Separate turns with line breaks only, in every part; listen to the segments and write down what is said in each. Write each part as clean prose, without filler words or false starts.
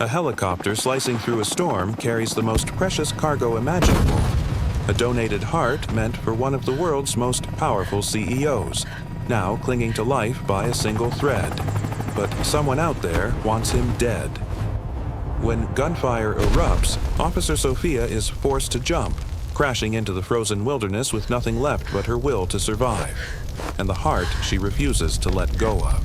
A helicopter slicing through a storm carries the most precious cargo imaginable. A donated heart meant for one of the world's most powerful CEOs, now clinging to life by a single thread. But someone out there wants him dead. When gunfire erupts, Officer Sophia is forced to jump, crashing into the frozen wilderness with nothing left but her will to survive, and the heart she refuses to let go of.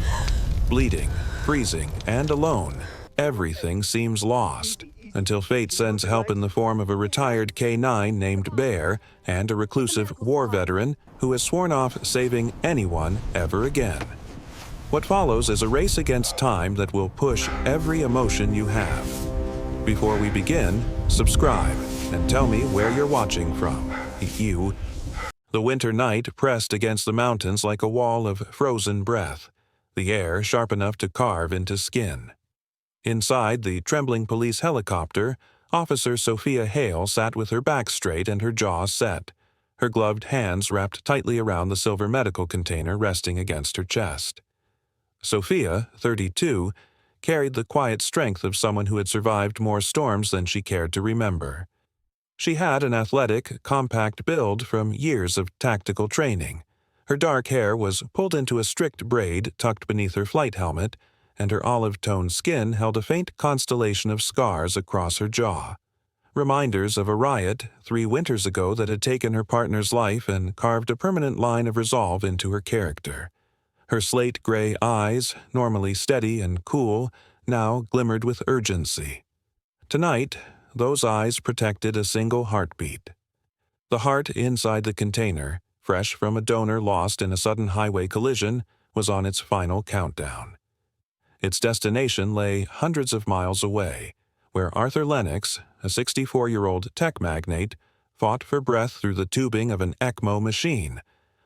Bleeding, freezing, and alone, everything seems lost, until fate sends help in the form of a retired K-9 named Bear and a reclusive war veteran who has sworn off saving anyone ever again. What follows is a race against time that will push every emotion you have. Before we begin, subscribe and tell me where you're watching from. You. The winter night pressed against the mountains like a wall of frozen breath, the air sharp enough to carve into skin. Inside the trembling police helicopter, Officer Sophia Hale sat with her back straight and her jaw set, her gloved hands wrapped tightly around the silver medical container resting against her chest. Sophia, 32, carried the quiet strength of someone who had survived more storms than she cared to remember. She had an athletic, compact build from years of tactical training. Her dark hair was pulled into a strict braid tucked beneath her flight helmet, and her olive-toned skin held a faint constellation of scars across her jaw, reminders of a riot 3 winters ago that had taken her partner's life and carved a permanent line of resolve into her character. Her slate-gray eyes, normally steady and cool, now glimmered with urgency. Tonight, those eyes protected a single heartbeat. The heart inside the container, fresh from a donor lost in a sudden highway collision, was on its final countdown. Its destination lay hundreds of miles away, where Arthur Lennox, a 64-year-old tech magnate, fought for breath through the tubing of an ECMO machine.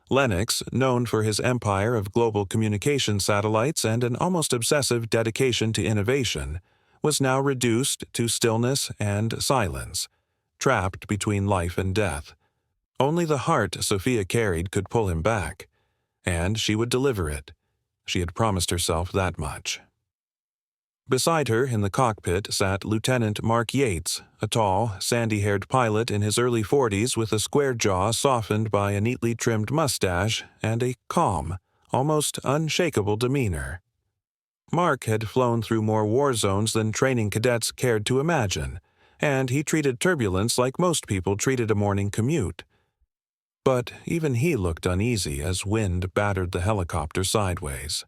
Lennox, known for his empire of global communication satellites and an almost obsessive dedication to innovation, was now reduced to stillness and silence, trapped between life and death. Only the heart Sophia carried could pull him back, and she would deliver it. She had promised herself that much. Beside her in the cockpit sat Lieutenant Mark Yates, a tall, sandy-haired pilot in his early 40s with a square jaw softened by a neatly trimmed mustache and a calm, almost unshakable demeanor. Mark had flown through more war zones than training cadets cared to imagine, and he treated turbulence like most people treated a morning commute. But even he looked uneasy as wind battered the helicopter sideways.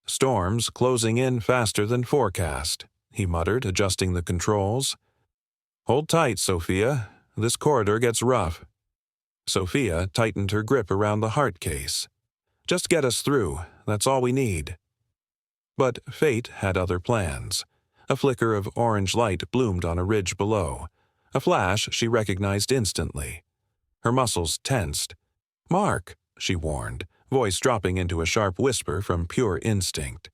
"Storms closing in faster than forecast," he muttered, adjusting the controls. "Hold tight, Sophia. This corridor gets rough." Sophia tightened her grip around the heart case. "Just get us through. That's all we need." But fate had other plans. A flicker of orange light bloomed on a ridge below. A flash she recognized instantly. Her muscles tensed. "Mark," she warned, voice dropping into a sharp whisper from pure instinct.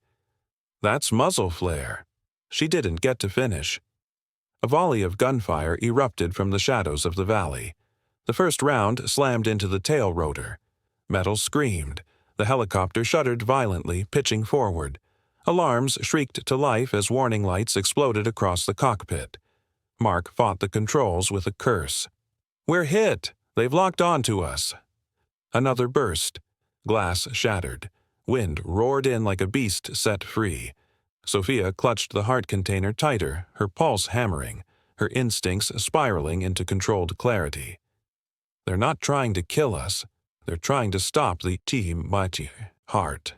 "That's muzzle flare." She didn't get to finish. A volley of gunfire erupted from the shadows of the valley. The first round slammed into the tail rotor. Metal screamed. The helicopter shuddered violently, pitching forward. Alarms shrieked to life as warning lights exploded across the cockpit. Mark fought the controls with a curse. "We're hit! They've locked onto us." Another burst. Glass shattered. Wind roared in like a beast set free. Sophia clutched the heart container tighter, her pulse hammering, her instincts spiraling into controlled clarity. "They're not trying to kill us. They're trying to stop the mighty heart."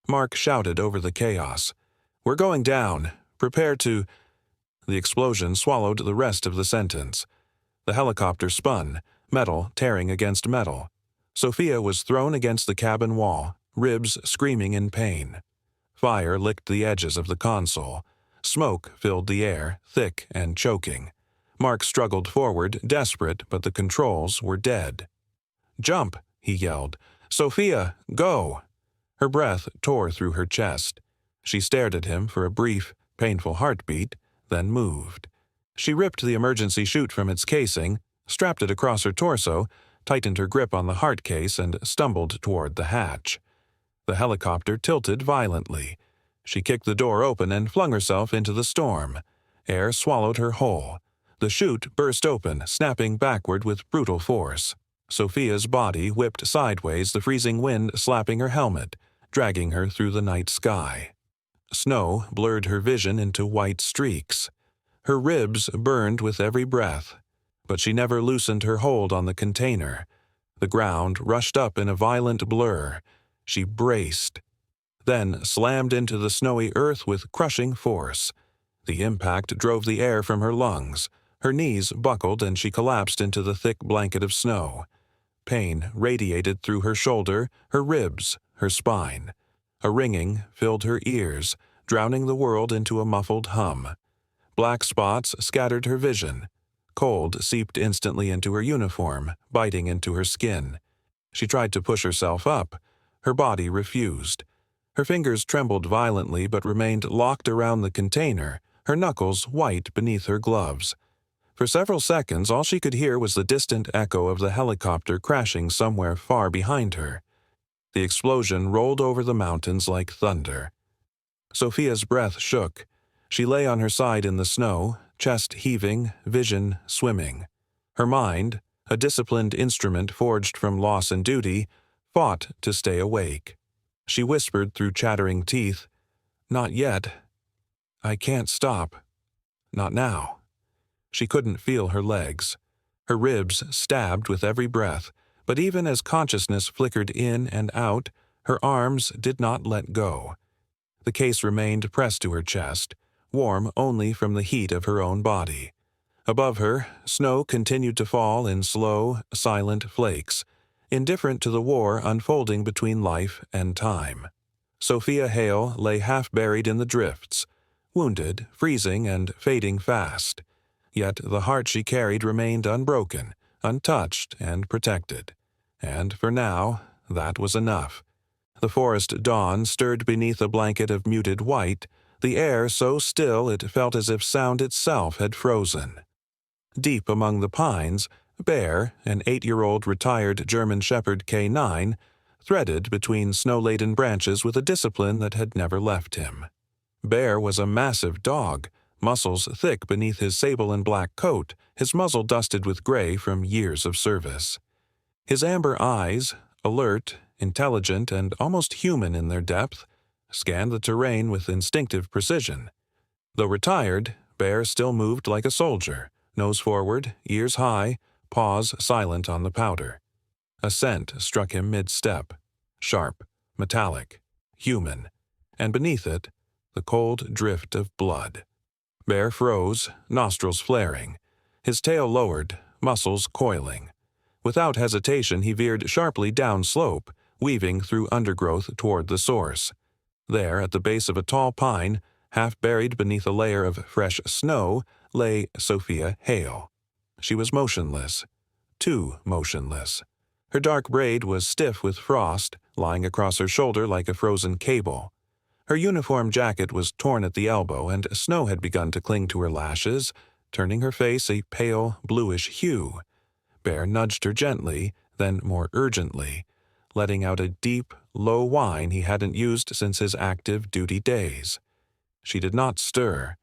Mark shouted over the chaos. "We're going down. Prepare to—" The explosion swallowed the rest of the sentence. The helicopter spun, metal tearing against metal. Sophia was thrown against the cabin wall, ribs screaming in pain. Fire licked the edges of the console. Smoke filled the air, thick and choking. Mark struggled forward, desperate, but the controls were dead. "Jump!" he yelled. "Sophia, go!" Her breath tore through her chest. She stared at him for a brief, painful heartbeat, then moved. She ripped the emergency chute from its casing, strapped it across her torso, tightened her grip on the heart case, and stumbled toward the hatch. The helicopter tilted violently. She kicked the door open and flung herself into the storm. Air swallowed her whole. The chute burst open, snapping backward with brutal force. Sophia's body whipped sideways, the freezing wind slapping her helmet, dragging her through the night sky. Snow blurred her vision into white streaks. Her ribs burned with every breath, but she never loosened her hold on the container. The ground rushed up in a violent blur. She braced, then slammed into the snowy earth with crushing force. The impact drove the air from her lungs. Her knees buckled and she collapsed into the thick blanket of snow. Pain radiated through her shoulder, her ribs, her spine. A ringing filled her ears, drowning the world into a muffled hum. Black spots scattered her vision. Cold seeped instantly into her uniform, biting into her skin. She tried to push herself up. Her body refused. Her fingers trembled violently but remained locked around the container, her knuckles white beneath her gloves. For several seconds, all she could hear was the distant echo of the helicopter crashing somewhere far behind her. The explosion rolled over the mountains like thunder. Sophia's breath shook. She lay on her side in the snow, chest heaving, vision swimming. Her mind, a disciplined instrument forged from loss and duty, fought to stay awake. She whispered through chattering teeth, "Not yet. I can't stop. Not now." She couldn't feel her legs. Her ribs stabbed with every breath, but even as consciousness flickered in and out, her arms did not let go. The case remained pressed to her chest, warm only from the heat of her own body. Above her, snow continued to fall in slow, silent flakes, indifferent to the war unfolding between life and time. Sophia Hale lay half-buried in the drifts, wounded, freezing, and fading fast. Yet the heart she carried remained unbroken, untouched, and protected. And for now, that was enough. The forest dawn stirred beneath a blanket of muted white, the air so still it felt as if sound itself had frozen. Deep among the pines, Bear, an 8-year-old retired German Shepherd K9, threaded between snow-laden branches with a discipline that had never left him. Bear was a massive dog, muscles thick beneath his sable and black coat, his muzzle dusted with gray from years of service. His amber eyes, alert, intelligent, and almost human in their depth, scanned the terrain with instinctive precision. Though retired, Bear still moved like a soldier, nose forward, ears high, paws silent on the powder. A scent struck him mid-step, sharp, metallic, human, and beneath it, the cold drift of blood. Bear froze, nostrils flaring, his tail lowered, muscles coiling. Without hesitation, he veered sharply downslope, weaving through undergrowth toward the source. There, at the base of a tall pine, half buried beneath a layer of fresh snow, lay Sophia Hale. She was motionless, too motionless. Her dark braid was stiff with frost, lying across her shoulder like a frozen cable. Her uniform jacket was torn at the elbow, and snow had begun to cling to her lashes, turning her face a pale, bluish hue. Bear nudged her gently, then more urgently, letting out a deep, low whine he hadn't used since his active duty days. She did not stir.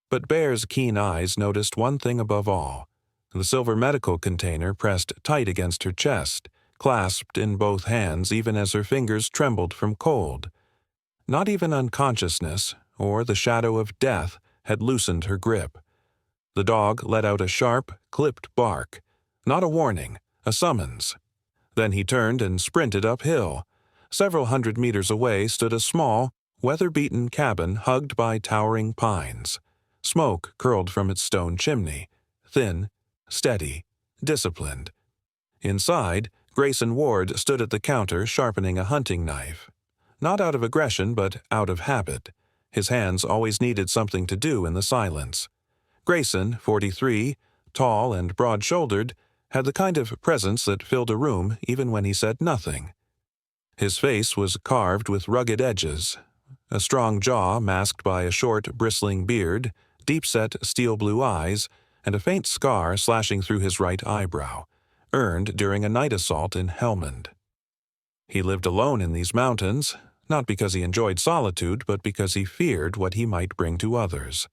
But Bear's keen eyes noticed one thing above all: the silver medical container pressed tight against her chest, clasped in both hands even as her fingers trembled from cold. Not even unconsciousness, or the shadow of death, had loosened her grip. The dog let out a sharp, clipped bark. Not a warning, a summons. Then he turned and sprinted uphill. Several hundred meters away stood a small, weather-beaten cabin hugged by towering pines. Smoke curled from its stone chimney, thin, steady, disciplined. Inside, Grayson Ward stood at the counter sharpening a hunting knife. Not out of aggression, but out of habit. His hands always needed something to do in the silence. Grayson, 43, tall and broad-shouldered, had the kind of presence that filled a room even when he said nothing. His face was carved with rugged edges, a strong jaw masked by a short, bristling beard, deep-set steel-blue eyes, and a faint scar slashing through his right eyebrow, earned during a night assault in Helmand. He lived alone in these mountains, not because he enjoyed solitude, but because he feared what he might bring to others.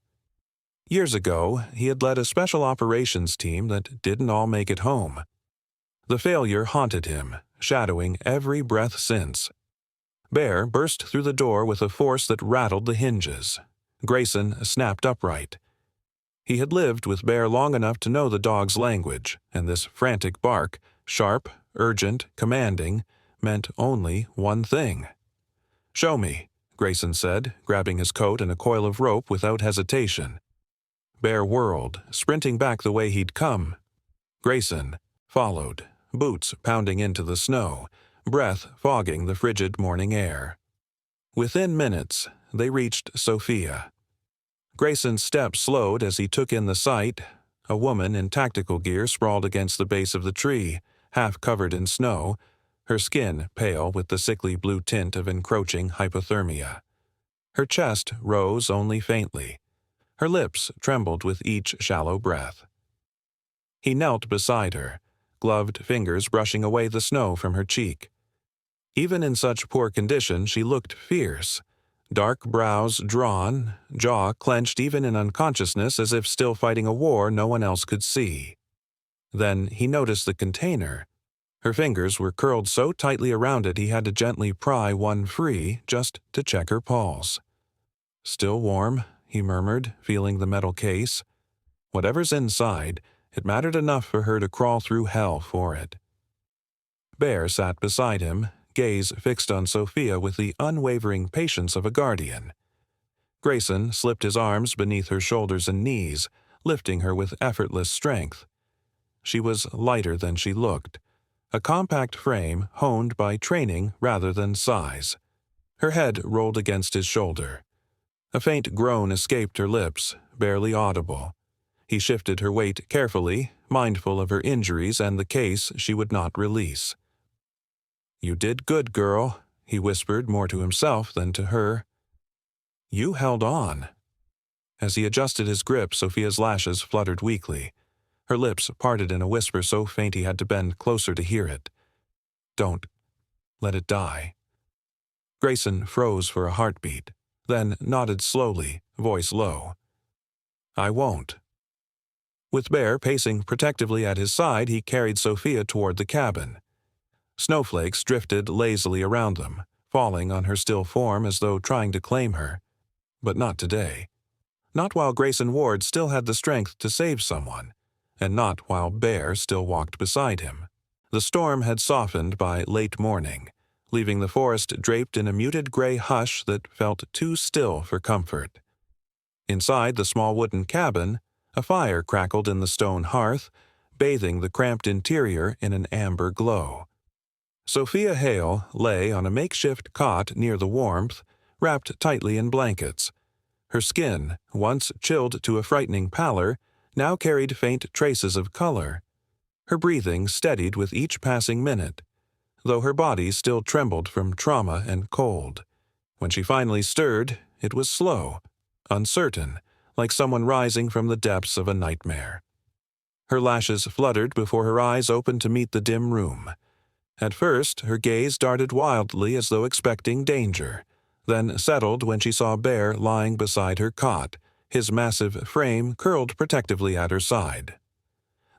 Years ago, he had led a special operations team that didn't all make it home. The failure haunted him, shadowing every breath since. Bear burst through the door with a force that rattled the hinges. Grayson snapped upright. He had lived with Bear long enough to know the dog's language, and this frantic bark, sharp, urgent, commanding, meant only one thing. "Show me," Grayson said, grabbing his coat and a coil of rope without hesitation. Bear whirled, sprinting back the way he'd come. Grayson followed, boots pounding into the snow, breath fogging the frigid morning air. Within minutes, they reached Sophia. Grayson's step slowed as he took in the sight. A woman in tactical gear sprawled against the base of the tree, half covered in snow, her skin pale with the sickly blue tint of encroaching hypothermia. Her chest rose only faintly. Her lips trembled with each shallow breath. He knelt beside her, gloved fingers brushing away the snow from her cheek. Even in such poor condition, she looked fierce. Dark brows drawn, jaw clenched even in unconsciousness as if still fighting a war no one else could see. Then he noticed the container. Her fingers were curled so tightly around it he had to gently pry one free just to check her pulse. "Still warm," he murmured, feeling the metal case. Whatever's inside, it mattered enough for her to crawl through hell for it. Bear sat beside him, gaze fixed on Sophia with the unwavering patience of a guardian. Grayson slipped his arms beneath her shoulders and knees, lifting her with effortless strength. She was lighter than she looked, a compact frame honed by training rather than size. Her head rolled against his shoulder. A faint groan escaped her lips, barely audible. He shifted her weight carefully, mindful of her injuries and the case she would not release. "You did good, girl," he whispered more to himself than to her. "You held on." As he adjusted his grip, Sophia's lashes fluttered weakly. Her lips parted in a whisper so faint he had to bend closer to hear it. "Don't let it die." Grayson froze for a heartbeat, then nodded slowly, voice low. "I won't." With Bear pacing protectively at his side, he carried Sophia toward the cabin. Snowflakes drifted lazily around them, falling on her still form as though trying to claim her. But not today. Not while Grayson Ward still had the strength to save someone, and not while Bear still walked beside him. The storm had softened by late morning, leaving the forest draped in a muted gray hush that felt too still for comfort. Inside the small wooden cabin, a fire crackled in the stone hearth, bathing the cramped interior in an amber glow. Sophia Hale lay on a makeshift cot near the warmth, wrapped tightly in blankets. Her skin, once chilled to a frightening pallor, now carried faint traces of color. Her breathing steadied with each passing minute, though her body still trembled from trauma and cold. When she finally stirred, it was slow, uncertain, like someone rising from the depths of a nightmare. Her lashes fluttered before her eyes opened to meet the dim room. At first, her gaze darted wildly as though expecting danger, then settled when she saw Bear lying beside her cot, his massive frame curled protectively at her side.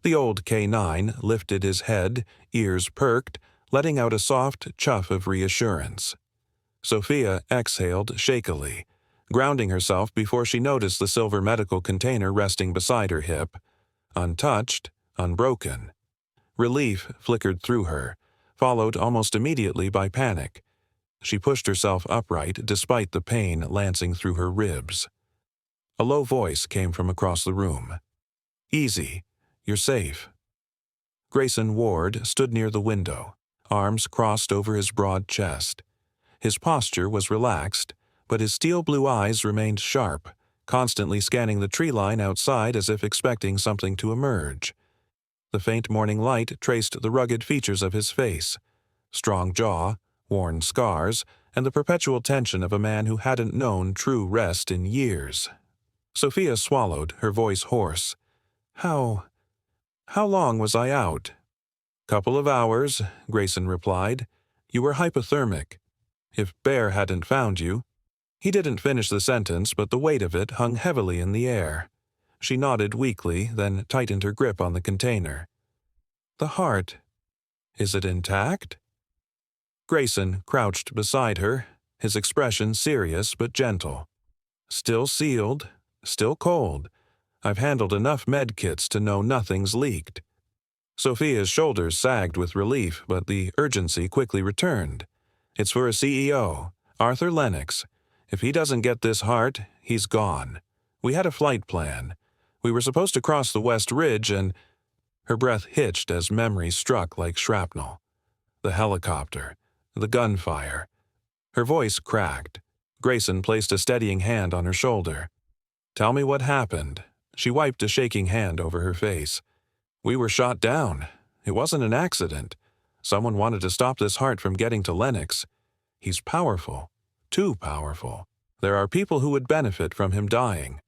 The old K9 lifted his head, ears perked, letting out a soft chuff of reassurance. Sophia exhaled shakily, grounding herself before she noticed the silver medical container resting beside her hip. Untouched, unbroken. Relief flickered through her, followed almost immediately by panic. She pushed herself upright despite the pain lancing through her ribs. A low voice came from across the room. "Easy. You're safe." Grayson Ward stood near the window, arms crossed over his broad chest. His posture was relaxed, but his steel blue eyes remained sharp, constantly scanning the tree line outside as if expecting something to emerge. The faint morning light traced the rugged features of his face, strong jaw, worn scars, and the perpetual tension of a man who hadn't known true rest in years. Sophia swallowed, her voice hoarse. How long was I out?" "Couple of hours," Grayson replied. "You were hypothermic." If Bear hadn't found you." He didn't finish the sentence, but the weight of it hung heavily in the air. She nodded weakly, then tightened her grip on the container. "The heart. Is it intact?" Grayson crouched beside her, his expression serious but gentle. "Still sealed, still cold. I've handled enough med kits to know nothing's leaked." Sophia's shoulders sagged with relief, but the urgency quickly returned. "It's for a CEO, Arthur Lennox. If he doesn't get this heart, he's gone. We had a flight plan. We were supposed to cross the West Ridge and—" Her breath hitched as memories struck like shrapnel. The helicopter, the gunfire. Her voice cracked. Grayson placed a steadying hand on her shoulder. "Tell me what happened." She wiped a shaking hand over her face. "We were shot down. It wasn't an accident. Someone wanted to stop this heart from getting to Lennox. He's powerful. Too powerful. There are people who would benefit from him dying."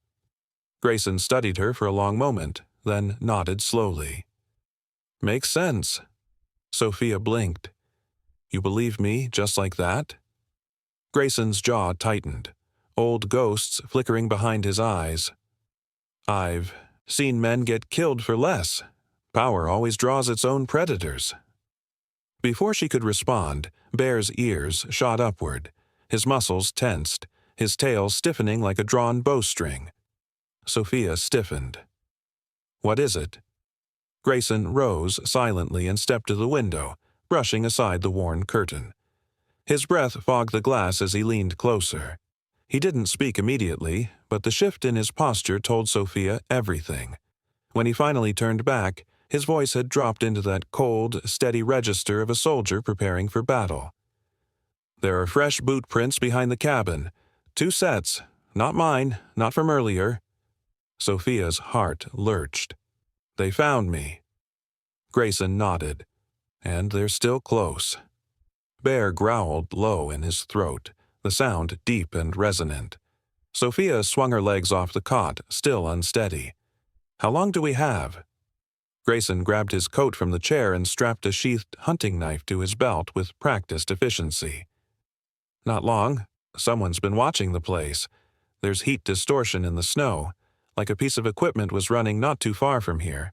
Grayson studied her for a long moment, then nodded slowly. "Makes sense." Sophia blinked. "You believe me just like that?" Grayson's jaw tightened, old ghosts flickering behind his eyes. "I've seen men get killed for less. Power always draws its own predators." Before she could respond, Bear's ears shot upward, his muscles tensed, his tail stiffening like a drawn bowstring. Sophia stiffened. "What is it?" Grayson rose silently and stepped to the window, brushing aside the worn curtain. His breath fogged the glass as he leaned closer. He didn't speak immediately, but the shift in his posture told Sophia everything. When he finally turned back, his voice had dropped into that cold, steady register of a soldier preparing for battle. "There are fresh boot prints behind the cabin. 2 sets. Not mine, not from earlier." Sophia's heart lurched. "They found me." Grayson nodded. "And they're still close." Bear growled low in his throat, the sound deep and resonant. Sophia swung her legs off the cot, still unsteady. "How long do we have?" Grayson grabbed his coat from the chair and strapped a sheathed hunting knife to his belt with practiced efficiency. "Not long. Someone's been watching the place. There's heat distortion in the snow, like a piece of equipment was running not too far from here.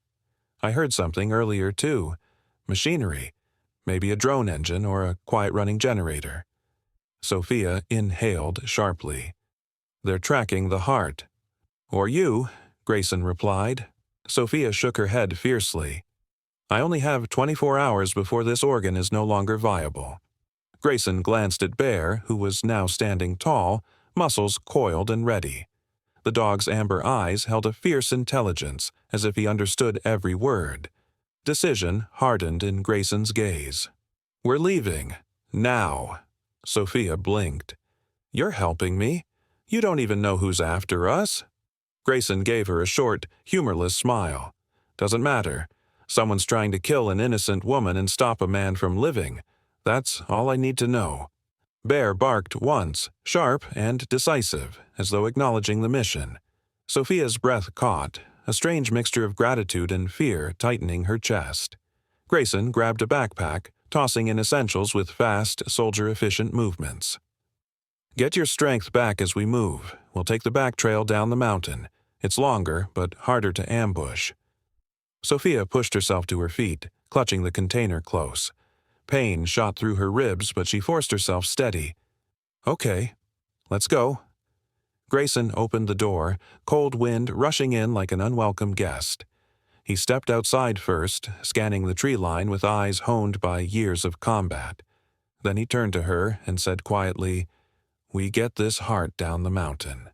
I heard something earlier, too. Machinery. Maybe a drone engine or a quiet-running generator." Sophia inhaled sharply. "They're tracking the heart." "Or you," Grayson replied. Sophia shook her head fiercely. "I only have 24 hours before this organ is no longer viable." Grayson glanced at Bear, who was now standing tall, muscles coiled and ready. The dog's amber eyes held a fierce intelligence, as if he understood every word. Decision hardened in Grayson's gaze. "We're leaving. Now." Sophia blinked. "You're helping me. You don't even know who's after us." Grayson gave her a short, humorless smile. "Doesn't matter. Someone's trying to kill an innocent woman and stop a man from living. That's all I need to know." Bear barked once, sharp and decisive, as though acknowledging the mission. Sophia's breath caught, a strange mixture of gratitude and fear tightening her chest. Grayson grabbed a backpack, tossing in essentials with fast, soldier-efficient movements. "Get your strength back as we move. We'll take the back trail down the mountain. It's longer, but harder to ambush." Sophia pushed herself to her feet, clutching the container close. Pain shot through her ribs, but she forced herself steady. "Okay, let's go." Grayson opened the door, cold wind rushing in like an unwelcome guest. He stepped outside first, scanning the tree line with eyes honed by years of combat. Then he turned to her and said quietly, "We get this heart down the mountain,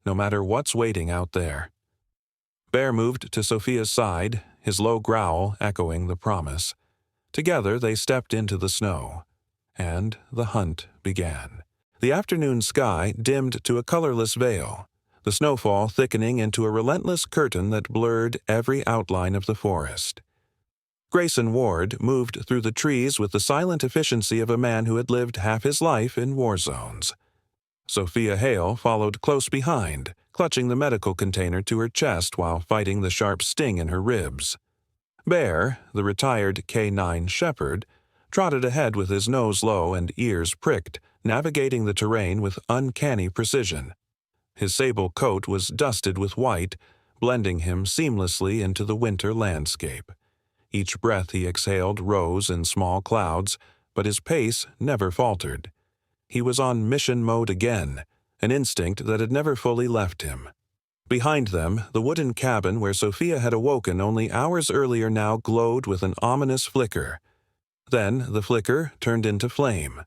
no matter what's waiting out there." Bear moved to Sophia's side, his low growl echoing the promise. Together they stepped into the snow, and the hunt began. The afternoon sky dimmed to a colorless veil, the snowfall thickening into a relentless curtain that blurred every outline of the forest. Grayson Ward moved through the trees with the silent efficiency of a man who had lived half his life in war zones. Sophia Hale followed close behind, clutching the medical container to her chest while fighting the sharp sting in her ribs. Bear, the retired K-9 shepherd, trotted ahead with his nose low and ears pricked, navigating the terrain with uncanny precision. His sable coat was dusted with white, blending him seamlessly into the winter landscape. Each breath he exhaled rose in small clouds, but his pace never faltered. He was on mission mode again, an instinct that had never fully left him. Behind them, the wooden cabin where Sophia had awoken only hours earlier now glowed with an ominous flicker. Then the flicker turned into flame.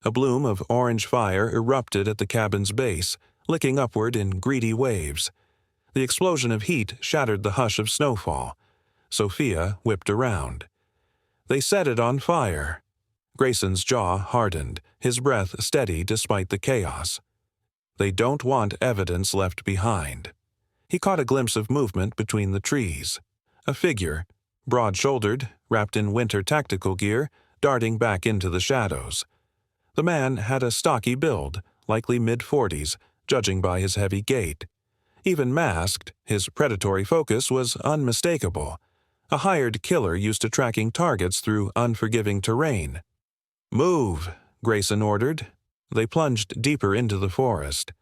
A bloom of orange fire erupted at the cabin's base, licking upward in greedy waves. The explosion of heat shattered the hush of snowfall. Sophia whipped around. They set it on fire. Grayson's jaw hardened, his breath steady despite the chaos. They don't want evidence left behind. He caught a glimpse of movement between the trees. A figure, broad-shouldered, wrapped in winter tactical gear, darting back into the shadows. The man had a stocky build, likely mid-40s, judging by his heavy gait. Even masked, his predatory focus was unmistakable. A hired killer used to tracking targets through unforgiving terrain. "Move," Grayson ordered. They plunged deeper into the forest.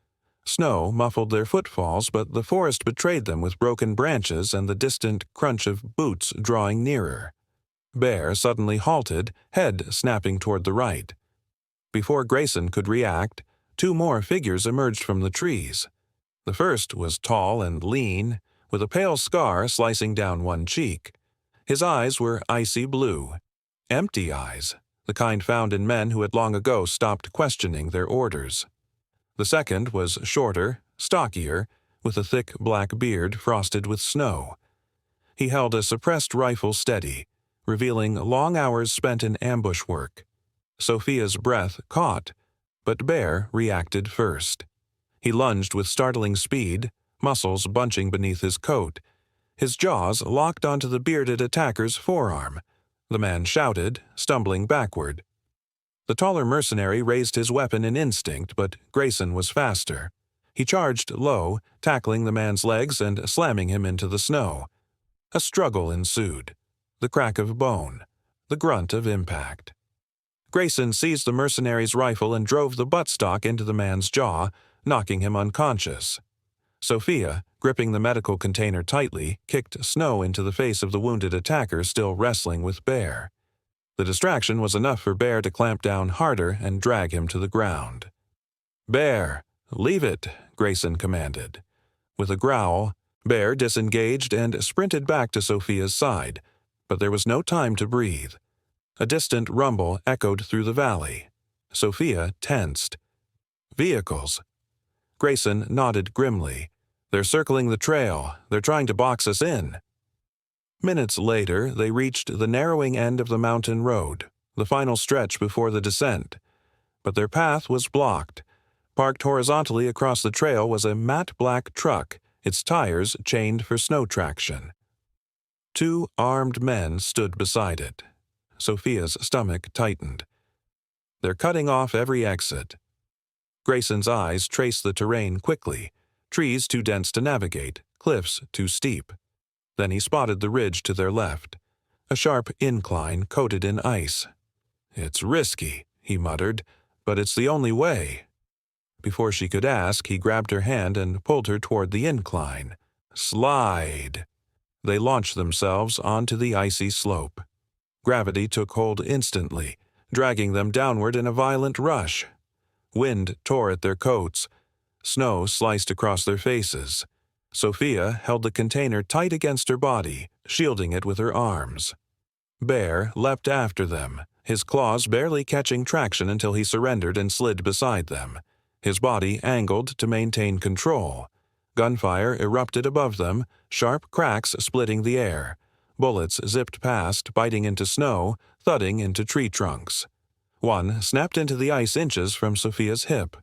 Snow muffled their footfalls, but the forest betrayed them with broken branches and the distant crunch of boots drawing nearer. Bear suddenly halted, head snapping toward the right. Before Grayson could react, two more figures emerged from the trees. The first was tall and lean, with a pale scar slicing down one cheek. His eyes were icy blue. Empty eyes, the kind found in men who had long ago stopped questioning their orders. The second was shorter, stockier, with a thick black beard frosted with snow. He held a suppressed rifle steady, revealing long hours spent in ambush work. Sophia's breath caught, but Bear reacted first. He lunged with startling speed, muscles bunching beneath his coat. His jaws locked onto the bearded attacker's forearm. The man shouted, stumbling backward. The taller mercenary raised his weapon in instinct, but Grayson was faster. He charged low, tackling the man's legs and slamming him into the snow. A struggle ensued. The crack of bone, the grunt of impact. Grayson seized the mercenary's rifle and drove the buttstock into the man's jaw, knocking him unconscious. Sophia, gripping the medical container tightly, kicked snow into the face of the wounded attacker still wrestling with Bear. The distraction was enough for Bear to clamp down harder and drag him to the ground. "Bear, leave it," Grayson commanded. With a growl, Bear disengaged and sprinted back to Sophia's side, but there was no time to breathe. A distant rumble echoed through the valley. Sophia tensed. "Vehicles." Grayson nodded grimly. "They're circling the trail. They're trying to box us in." Minutes later, they reached the narrowing end of the mountain road, the final stretch before the descent. But their path was blocked. Parked horizontally across the trail was a matte black truck, its tires chained for snow traction. Two armed men stood beside it. Sophia's stomach tightened. "They're cutting off every exit." Grayson's eyes traced the terrain quickly. Trees too dense to navigate, cliffs too steep. Then he spotted the ridge to their left, a sharp incline coated in ice. "It's risky," he muttered, "but it's the only way." Before she could ask, he grabbed her hand and pulled her toward the incline. "Slide." They launched themselves onto the icy slope. Gravity took hold instantly, dragging them downward in a violent rush. Wind tore at their coats. Snow sliced across their faces. Sophia held the container tight against her body, shielding it with her arms. Bear leapt after them, his claws barely catching traction until he surrendered and slid beside them, his body angled to maintain control. Gunfire erupted above them, sharp cracks splitting the air. Bullets zipped past, biting into snow, thudding into tree trunks. One snapped into the ice inches from Sophia's hip.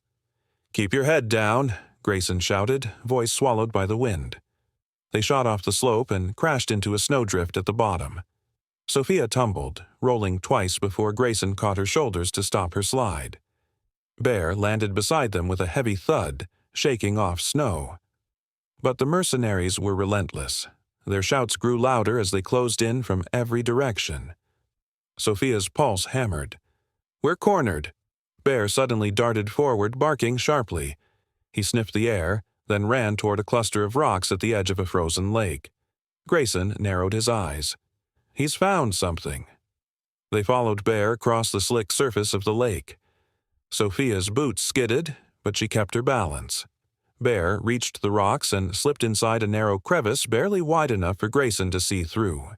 "Keep your head down," Grayson shouted, voice swallowed by the wind. They shot off the slope and crashed into a snowdrift at the bottom. Sophia tumbled, rolling twice before Grayson caught her shoulders to stop her slide. Bear landed beside them with a heavy thud, shaking off snow. But the mercenaries were relentless. Their shouts grew louder as they closed in from every direction. Sophia's pulse hammered. "We're cornered." Bear suddenly darted forward, barking sharply. He sniffed the air, then ran toward a cluster of rocks at the edge of a frozen lake. Grayson narrowed his eyes. He's found something. They followed Bear across the slick surface of the lake. Sophia's boots skidded, but she kept her balance. Bear reached the rocks and slipped inside a narrow crevice barely wide enough for Grayson to see through.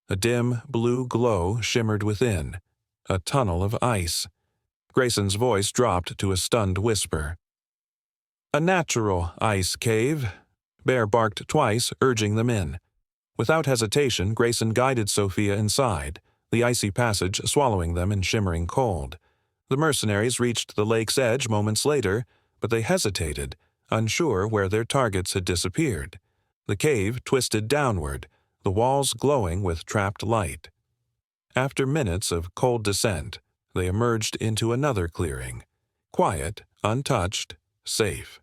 A dim, blue glow shimmered within. A tunnel of ice. Grayson's voice dropped to a stunned whisper. "A natural ice cave." Bear barked twice, urging them in. Without hesitation, Grayson guided Sophia inside, the icy passage swallowing them in shimmering cold. The mercenaries reached the lake's edge moments later, but they hesitated, unsure where their targets had disappeared. The cave twisted downward, the walls glowing with trapped light. After minutes of cold descent, they emerged into another clearing. Quiet, untouched, safe.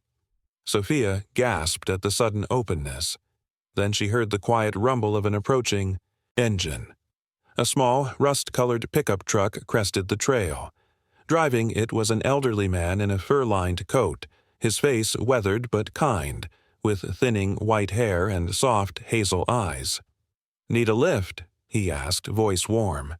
Sophia gasped at the sudden openness. Then she heard the quiet rumble of an approaching engine. A small, rust-colored pickup truck crested the trail. Driving it was an elderly man in a fur-lined coat, his face weathered but kind, with thinning white hair and soft hazel eyes. "Need a lift?" he asked, voice warm.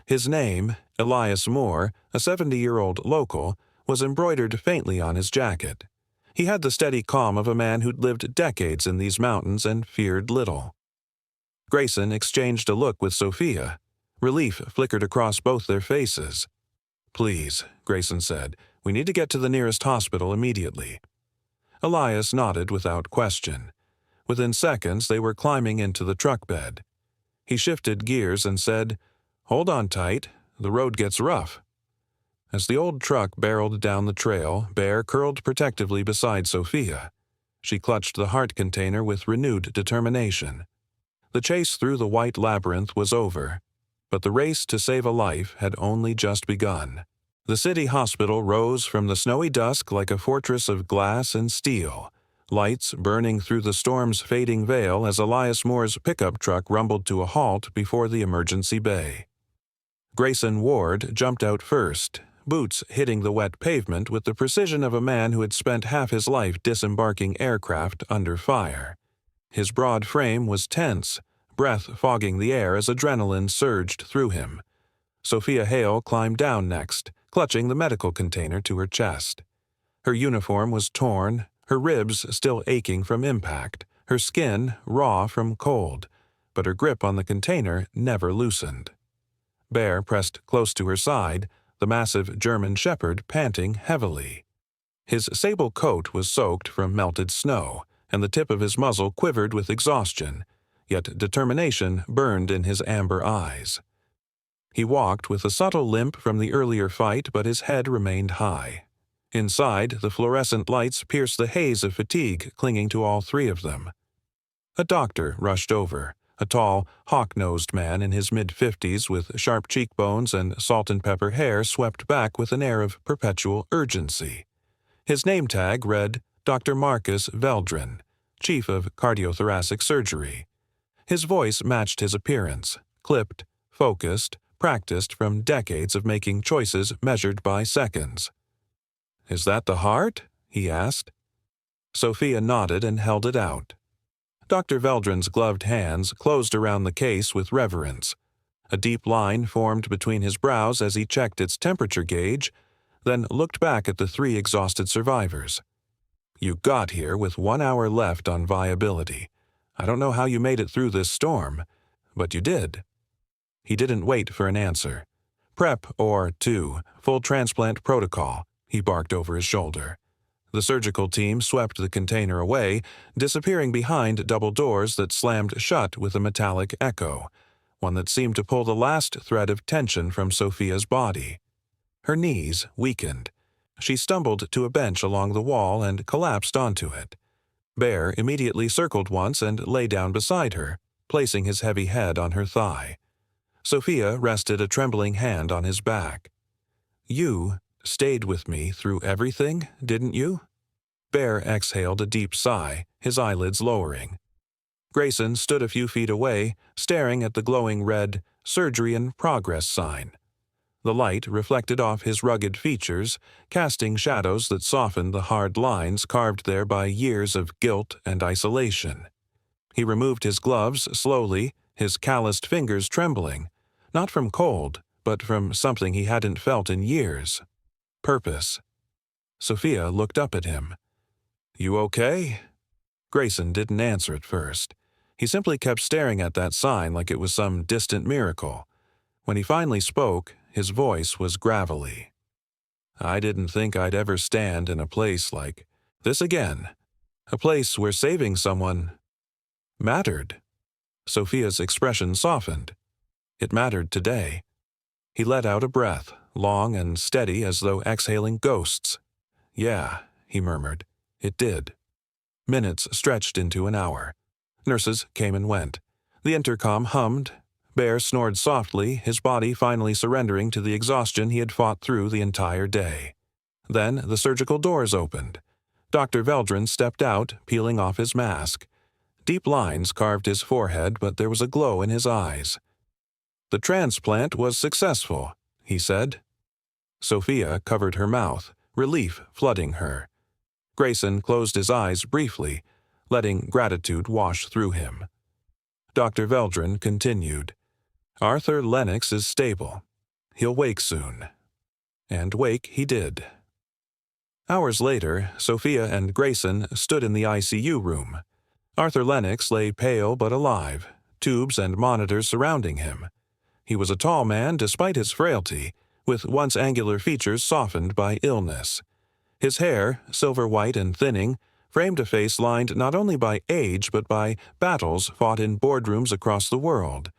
His name, Elias Moore, a 70-year-old local, was embroidered faintly on his jacket. He had the steady calm of a man who'd lived decades in these mountains and feared little. Grayson exchanged a look with Sophia. Relief flickered across both their faces. "Please," Grayson said, "we need to get to the nearest hospital immediately." Elias nodded without question. Within seconds, they were climbing into the truck bed. He shifted gears and said, "Hold on tight. The road gets rough." As the old truck barreled down the trail, Bear curled protectively beside Sophia. She clutched the heart container with renewed determination. The chase through the white labyrinth was over, but the race to save a life had only just begun. The city hospital rose from the snowy dusk like a fortress of glass and steel, lights burning through the storm's fading veil as Elias Moore's pickup truck rumbled to a halt before the emergency bay. Grayson Ward jumped out first, boots hitting the wet pavement with the precision of a man who had spent half his life disembarking aircraft under fire. His broad frame was tense, breath fogging the air as adrenaline surged through him. Sophia Hale climbed down next, clutching the medical container to her chest. Her uniform was torn, her ribs still aching from impact, her skin raw from cold, but her grip on the container never loosened. Bear pressed close to her side, the massive German shepherd panting heavily. His sable coat was soaked from melted snow, and the tip of his muzzle quivered with exhaustion, yet determination burned in his amber eyes. He walked with a subtle limp from the earlier fight, but his head remained high. Inside, the fluorescent lights pierced the haze of fatigue clinging to all three of them. A doctor rushed over, a tall, hawk-nosed man in his mid-50s with sharp cheekbones and salt-and-pepper hair swept back with an air of perpetual urgency. His name tag read Dr. Marcus Veldren, Chief of Cardiothoracic Surgery. His voice matched his appearance, clipped, focused, practiced from decades of making choices measured by seconds. "Is that the heart?" he asked. Sophia nodded and held it out. Dr. Veldren's gloved hands closed around the case with reverence. A deep line formed between his brows as he checked its temperature gauge, then looked back at the three exhausted survivors. "You got here with 1 hour left on viability. I don't know how you made it through this storm, but you did." He didn't wait for an answer. "Prep or 2, full transplant protocol," he barked over his shoulder. The surgical team swept the container away, disappearing behind double doors that slammed shut with a metallic echo, one that seemed to pull the last thread of tension from Sophia's body. Her knees weakened. She stumbled to a bench along the wall and collapsed onto it. Bear immediately circled once and lay down beside her, placing his heavy head on her thigh. Sophia rested a trembling hand on his back. "You stayed with me through everything, didn't you?" Bear exhaled a deep sigh, his eyelids lowering. Grayson stood a few feet away, staring at the glowing red "Surgery in Progress" sign. The light reflected off his rugged features, casting shadows that softened the hard lines carved there by years of guilt and isolation. He removed his gloves slowly, his calloused fingers trembling, not from cold, but from something he hadn't felt in years. Purpose. Sophia looked up at him. "You okay?" Grayson didn't answer at first. He simply kept staring at that sign like it was some distant miracle. When he finally spoke, his voice was gravelly. "I didn't think I'd ever stand in a place like this again. A place where saving someone mattered." Sophia's expression softened. It mattered today. He let out a breath, long and steady as though exhaling ghosts. "Yeah," he murmured. "It did." Minutes stretched into an hour. Nurses came and went. The intercom hummed. Bear snored softly, his body finally surrendering to the exhaustion he had fought through the entire day. Then the surgical doors opened. Dr. Veldrin stepped out, peeling off his mask. Deep lines carved his forehead, but there was a glow in his eyes. "The transplant was successful," he said. Sophia covered her mouth, relief flooding her. Grayson closed his eyes briefly, letting gratitude wash through him. Dr. Veldrin continued, "Arthur Lennox is stable. He'll wake soon." And wake he did. Hours later, Sophia and Grayson stood in the ICU room. Arthur Lennox lay pale but alive, tubes and monitors surrounding him. He was a tall man despite his frailty, with once angular features softened by illness. His hair, silver white and thinning, framed a face lined not only by age but by battles fought in boardrooms across the world.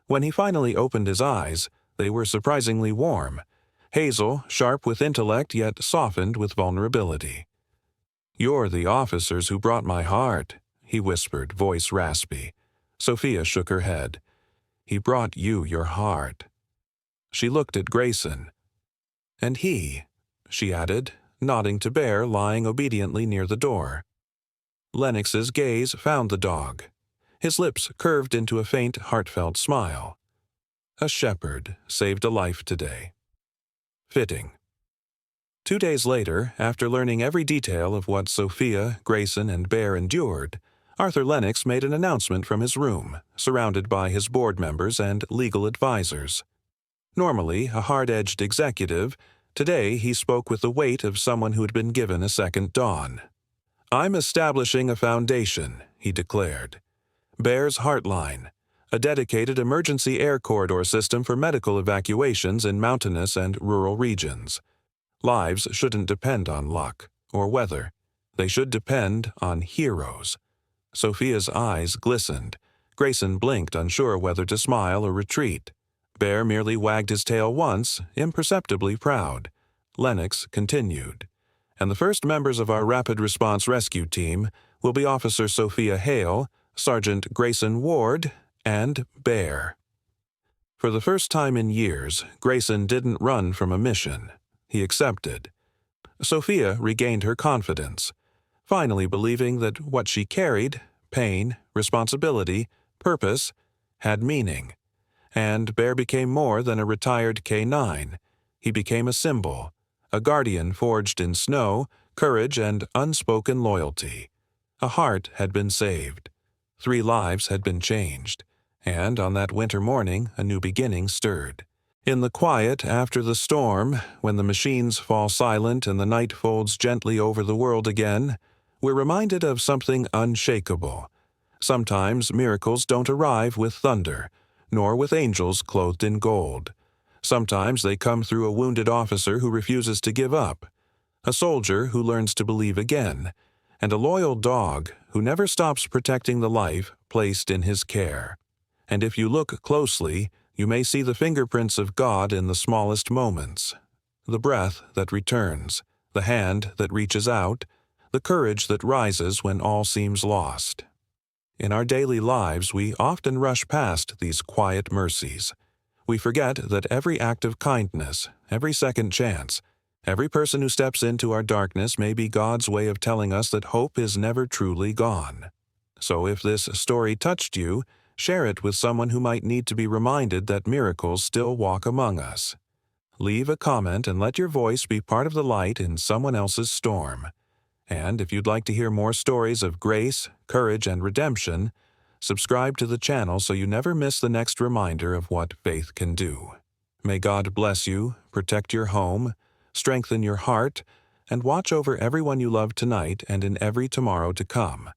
When he finally opened his eyes, they were surprisingly warm. Hazel, sharp with intellect yet softened with vulnerability. "You're the officers who brought my heart," he whispered, voice raspy. Sophia shook her head. "He brought you your heart." She looked at Grayson. "And he," she added, nodding to Bear lying obediently near the door. Lennox's gaze found the dog. His lips curved into a faint, heartfelt smile. "A shepherd saved a life today." Fitting. 2 days later, after learning every detail of what Sophia, Grayson, and Bear endured, Arthur Lennox made an announcement from his room, surrounded by his board members and legal advisors. Normally a hard-edged executive, today he spoke with the weight of someone who had been given a second dawn. "I'm establishing a foundation," he declared. Bear's Heartline, a dedicated emergency air corridor system for medical evacuations in mountainous and rural regions. Lives shouldn't depend on luck or weather. They should depend on heroes. Sophia's eyes glistened. Grayson blinked, unsure whether to smile or retreat. Bear merely wagged his tail once, imperceptibly proud. Lennox continued. "And the first members of our rapid response rescue team will be Officer Sophia Hale, Sergeant Grayson Ward, and Bear." For the first time in years, Grayson didn't run from a mission. He accepted. Sophia regained her confidence, finally believing that what she carried, pain, responsibility, purpose, had meaning. And Bear became more than a retired K-9. He became a symbol, a guardian forged in snow, courage, and unspoken loyalty. A heart had been saved. 3 lives had been changed. And on that winter morning, a new beginning stirred. In the quiet after the storm, when the machines fall silent and the night folds gently over the world again, we're reminded of something unshakable. Sometimes miracles don't arrive with thunder, nor with angels clothed in gold. Sometimes they come through a wounded officer who refuses to give up, a soldier who learns to believe again, and a loyal dog who never stops protecting the life placed in his care. And if you look closely, you may see the fingerprints of God in the smallest moments. The breath that returns, the hand that reaches out, the courage that rises when all seems lost. In our daily lives, we often rush past these quiet mercies. We forget that every act of kindness, every second chance, every person who steps into our darkness may be God's way of telling us that hope is never truly gone. So if this story touched you, share it with someone who might need to be reminded that miracles still walk among us. leave a comment and let your voice be part of the light in someone else's storm. And if you'd like to hear more stories of grace, courage, and redemption, subscribe to the channel so you never miss the next reminder of what faith can do. May God bless you, protect your home, strengthen your heart, and watch over everyone you love tonight and in every tomorrow to come.